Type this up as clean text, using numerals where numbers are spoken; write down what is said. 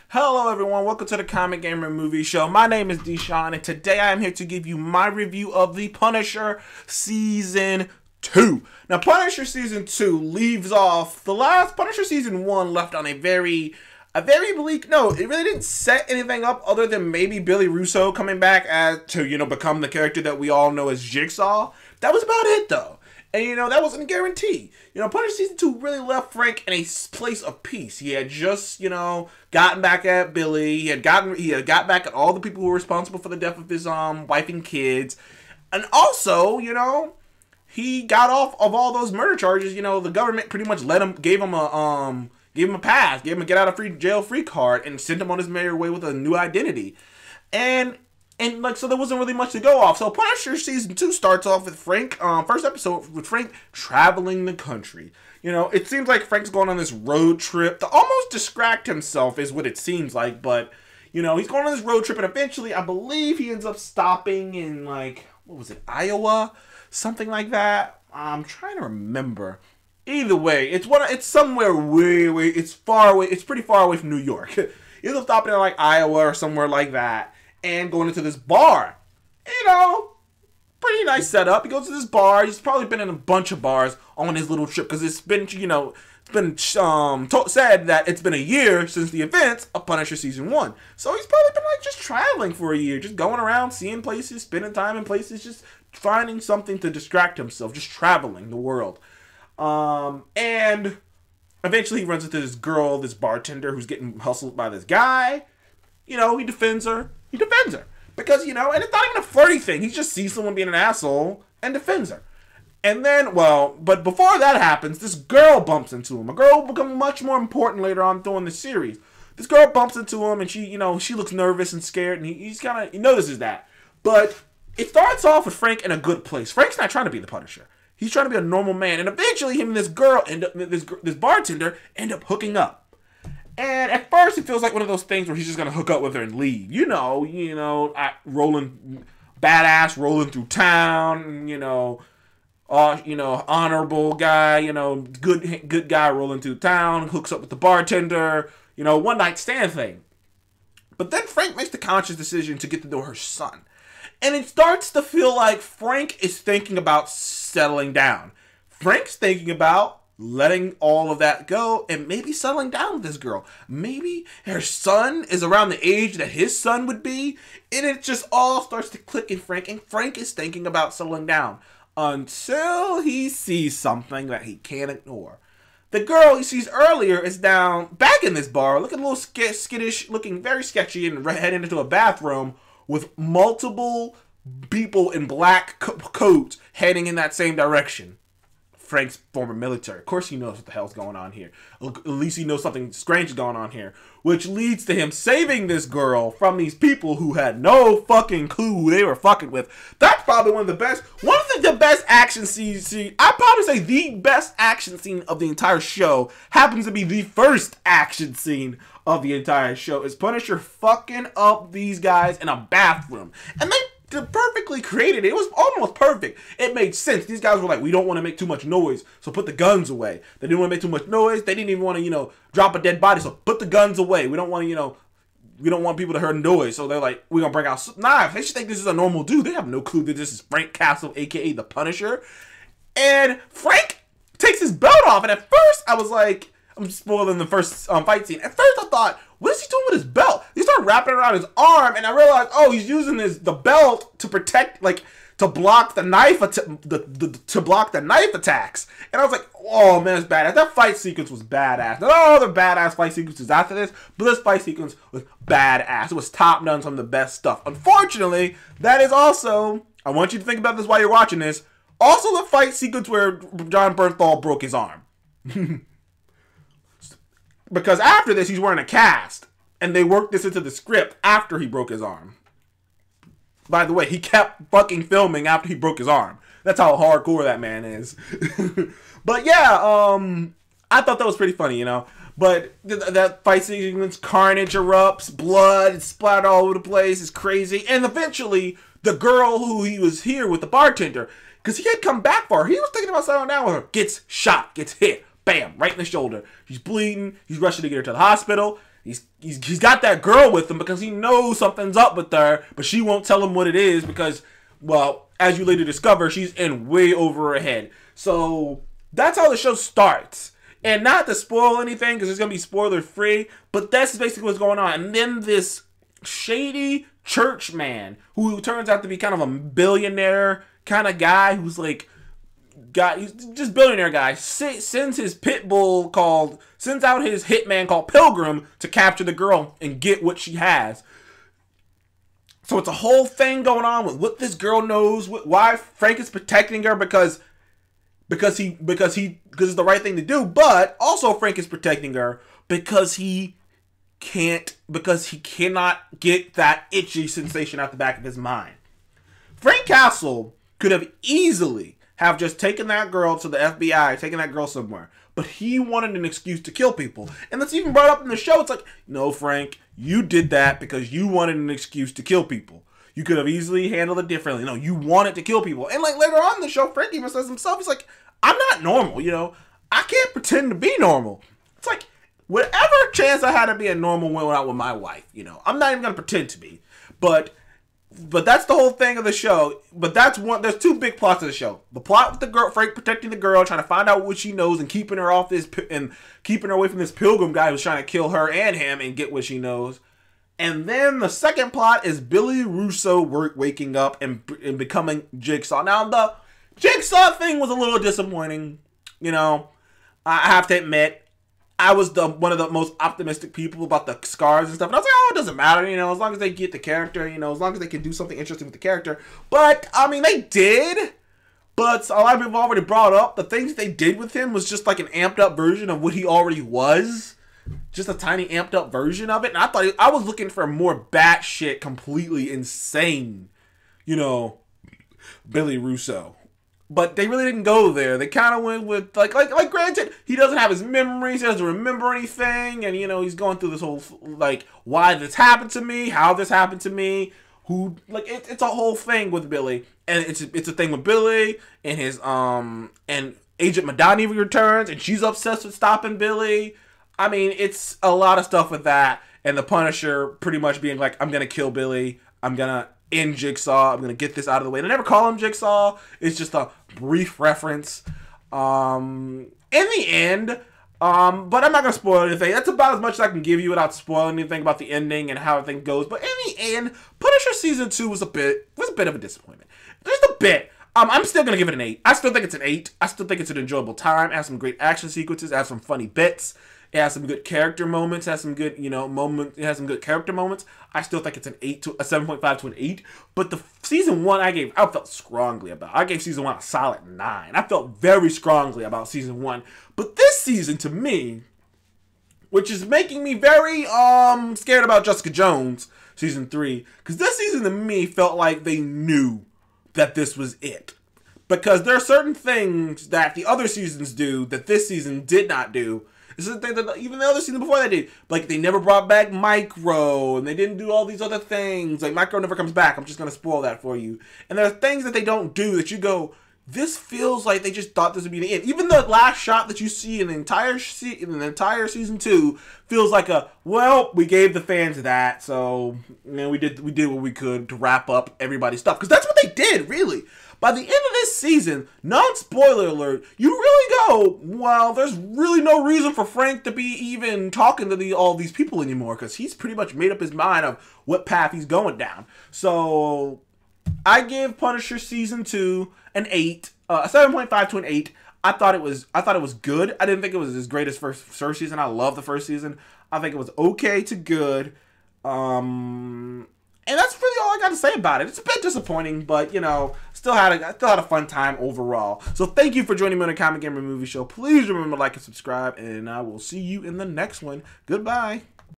Hello everyone, welcome to the Comic Gamer Movie Show. My name is Deshaun, and today I am here to give you my review of The Punisher Season 2. Now, Punisher Season 2 leaves off the last Punisher Season 1 left on a very bleak note. It really didn't set anything up other than maybe Billy Russo coming back to become the character that we all know as Jigsaw. That was about it though. And, that wasn't a guarantee. Punisher Season 2 really left Frank in a place of peace. He had just, gotten back at Billy. He had got back at all the people who were responsible for the death of his wife and kids. And also, he got off of all those murder charges. The government pretty much gave him a pass, gave him a get out of jail free card, and sent him on his merry way with a new identity. So there wasn't really much to go off. So Punisher Season 2 starts off with Frank, first episode with Frank traveling the country. It seems like Frank's going on this road trip to almost distract himself is what it seems like. But, he's going on this road trip and eventually I believe he ends up stopping in Iowa? Something like that. I'm trying to remember. Either way, it's somewhere way, it's far away. It's pretty far away from New York. He ends up stopping in Iowa or somewhere like that. And going into this bar. Pretty nice setup. He goes to this bar. He's probably been in a bunch of bars on his little trip because it's been, said that it's been a year since the events of Punisher Season 1. So he's probably been just traveling for a year, just going around, seeing places, spending time in places, just finding something to distract himself, just traveling the world. And eventually he runs into this girl, this bartender who's getting hustled by this guy. He defends her. Because, and it's not even a flirty thing. He just sees someone being an asshole and defends her. And then, but before that happens, this girl bumps into him. A girl will become much more important later on during the series. This girl bumps into him and she looks nervous and scared and he notices that. But it starts off with Frank in a good place. Frank's not trying to be the Punisher. He's trying to be a normal man. And eventually him and this girl this bartender end up hooking up. And at first, it feels like one of those things where he's just gonna hook up with her and leave. Badass rolling through town. Honorable guy. Good guy rolling through town. Hooks up with the bartender. One night stand thing. But then Frank makes the conscious decision to get to know her son, and it starts to feel like Frank is thinking about settling down. Frank's thinking about letting all of that go and maybe settling down with this girl. Maybe her son is around the age that his son would be. And it just all starts to click in Frank. And Frank is thinking about settling down until he sees something that he can't ignore. The girl he sees earlier is down back in this bar, looking a little skittish, looking very sketchy, and heading into a bathroom with multiple people in black coats heading in that same direction. Frank's former military. Of course he knows what the hell's going on here. At least he knows something strange is going on here. Which leads to him saving this girl from these people who had no fucking clue who they were fucking with. That's probably one of the best action scenes. I'd probably say the best action scene of the entire show happens to be the first action scene of the entire show. Is Punisher fucking up these guys in a bathroom. And they perfectly created it. It was almost perfect. It made sense. These guys were like, we don't want to make too much noise, so put the guns away. They didn't want to make too much noise. They didn't even want to, drop a dead body, so put the guns away. We don't want to, we don't want people to hear noise, so they're like, we're going to bring out knives. They should think this is a normal dude. They have no clue that this is Frank Castle, a.k.a. the Punisher. And Frank takes his belt off, and at first I was like, I'm spoiling the first fight scene. At first I thought, what is he doing with his belt? He started wrapping it around his arm, and I realized, he's using the belt to protect, to block the knife to block the knife attacks. And I was like, oh man, it's badass. That fight sequence was badass. Not all other badass fight sequences after this, but this fight sequence was badass. It was top none, some of the best stuff. Unfortunately, that is also, I want you to think about this while you're watching this, also the fight sequence where Jon Bernthal broke his arm. Because after this, he's wearing a cast. And they worked this into the script after he broke his arm. By the way, he kept fucking filming after he broke his arm. That's how hardcore that man is. But yeah, I thought that was pretty funny, But that fight sequence, carnage erupts, blood splattered all over the place. It's crazy. And eventually, the girl who he was here with, the bartender, because he had come back for her. He was thinking about settling down with her. Gets shot, gets hit. Bam, right in the shoulder. She's bleeding. He's rushing to get her to the hospital. He's got that girl with him because he knows something's up with her, but she won't tell him what it is because, well, as you later discover, she's in way over her head. So that's how the show starts. And not to spoil anything, because it's going to be spoiler free, but that's basically what's going on. And then this shady church man, who turns out to be kind of a billionaire kind of guy, who's like, he's just billionaire guy, sends his sends out his hitman called Pilgrim to capture the girl and get what she has. So it's a whole thing going on with what this girl knows, why Frank is protecting her because it's the right thing to do, but also Frank is protecting her because he cannot get that itchy sensation out the back of his mind. Frank Castle could have easily have just taken that girl to the FBI, taken that girl somewhere. But he wanted an excuse to kill people. And that's even brought up in the show. It's like, no, Frank, you did that because you wanted an excuse to kill people. You could have easily handled it differently. No, you wanted to kill people. And like later on in the show, Frank even says himself, he's like, I'm not normal, you know. I can't pretend to be normal. It's like, whatever chance I had to be a normal went out with my wife, you know. I'm not even going to pretend to be. But that's the whole thing of the show. But there's two big plots of the show. The plot with the girl, Frank protecting the girl, trying to find out what she knows and keeping her away from this Pilgrim guy who's trying to kill her and him and get what she knows. And then the second plot is Billy Russo waking up and becoming Jigsaw. Now, the Jigsaw thing was a little disappointing. You know, I have to admit, I was one of the most optimistic people about the scars and stuff. And I was like, oh, it doesn't matter, you know, as long as they get the character, you know, as long as they can do something interesting with the character. But, I mean, they did. But a lot of people already brought up the things they did with him was just like an amped up version of what he already was. Just a tiny amped up version of it. And I thought I was looking for more batshit, completely insane, you know, Billy Russo. But they really didn't go there. They kind of went with, like granted, he doesn't have his memories, he doesn't remember anything, and, you know, he's going through this whole, like, why this happened to me, how this happened to me, it's a whole thing with Billy, and it's a thing with Billy, and his, and Agent Madani returns, and she's obsessed with stopping Billy. I mean, it's a lot of stuff with that, and the Punisher pretty much being like, I'm gonna kill Billy, I'm gonna end Jigsaw, I'm gonna get this out of the way. They never call him Jigsaw. It's just a brief reference. In the end, but I'm not gonna spoil anything. That's about as much as I can give you without spoiling anything about the ending and how everything goes. But in the end, Punisher season 2 was a bit of a disappointment. Just a bit. I'm still gonna give it an 8. I still think it's an 8. I still think it's an enjoyable time. It has some great action sequences. It has some funny bits. It has some good character moments. It has some good, you know, moments. It has some good character moments. I still think it's a 7.5 to an 8. But the season 1 I felt strongly about. I gave season 1 a solid 9. I felt very strongly about season 1. But this season, to me, which is making me very scared about Jessica Jones season 3, because this season to me felt like they knew that this was it. Because there are certain things that the other seasons do that this season did not do. This is the thing that even the other season before they did. Like, they never brought back Micro, and they didn't do all these other things. Like, Micro never comes back. I'm just going to spoil that for you. And there are things that they don't do that you go, this feels like they just thought this would be the end. Even the last shot that you see in the entire season 2 feels like well, we gave the fans that, so, you know, we did what we could to wrap up everybody's stuff. Because that's what they did, really. By the end of this season, non-spoiler alert, you really go, well, there's really no reason for Frank to be even talking to all these people anymore, because he's pretty much made up his mind of what path he's going down. So, I give Punisher season 2 an 8, a 7.5 to an 8. I thought it was good. I didn't think it was as great as first season. I love the first season. I think it was okay to good. And that's really all I got to say about it. It's a bit disappointing, but, you know, still had a fun time overall. So thank you for joining me on the Comic Gamer Movie Show. Please remember to like and subscribe, and I will see you in the next one. Goodbye.